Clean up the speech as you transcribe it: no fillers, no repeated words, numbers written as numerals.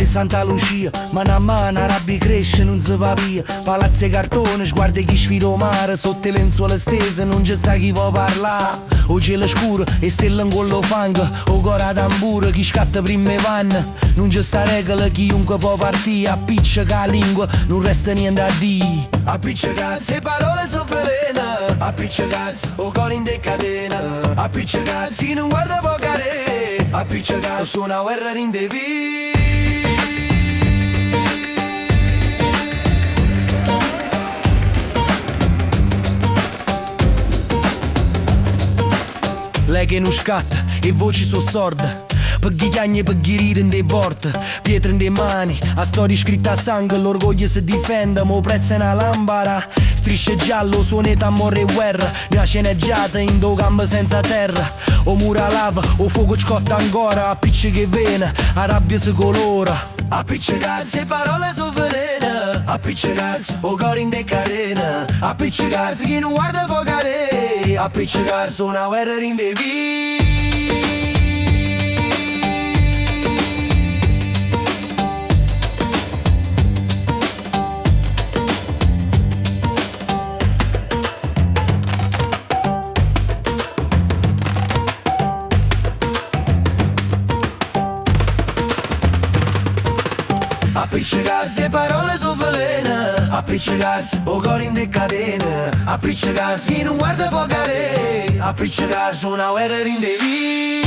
Santa Lucia, mano a mano Arabi cresce, non si va via. Palazzi e cartone, sguardi chi sfida o mare. Sotto le lenzuola stese non c'è sta chi può parlare. O cielo scuro e stelle in quello fango. O cora tamburo, chi scatta prima e vanno. Non c'è sta regola, chiunque può partire. Appiccica la lingua, non resta niente a dire. Appiccicazzi, le parole sono veleno. Appiccicazzi, o cuore in decadena. Appiccicazzi, chi non guarda poca re. Appiccicazzi, su una guerra in devi. Lei che non scatta e voci so sorde. Per chi chiagna e per chi ride in dei porte. Pietre in dei mani, a storia scritta a sangue. L'orgoglio si difende, mo prezza è una lampada. Strisce giallo, suoneta, amore e guerra. Una sceneggiata in do gambe senza terra. O mura lava, o fuoco scotta ancora. Appicci che vena, a rabbia si colora. Appiccicazzi, le parole sono velene. Appiccicazzi, o cuore in decadena. Appiccicazzi, chi non guarda poca re. Appiccicazzi, una guerra in devi. Appiccicarsi, le parole sono velene. Appiccicarsi, o cuore in decadena. Appiccicarsi, chi non guarda poca re. Appiccicarsi, una guerra in devi.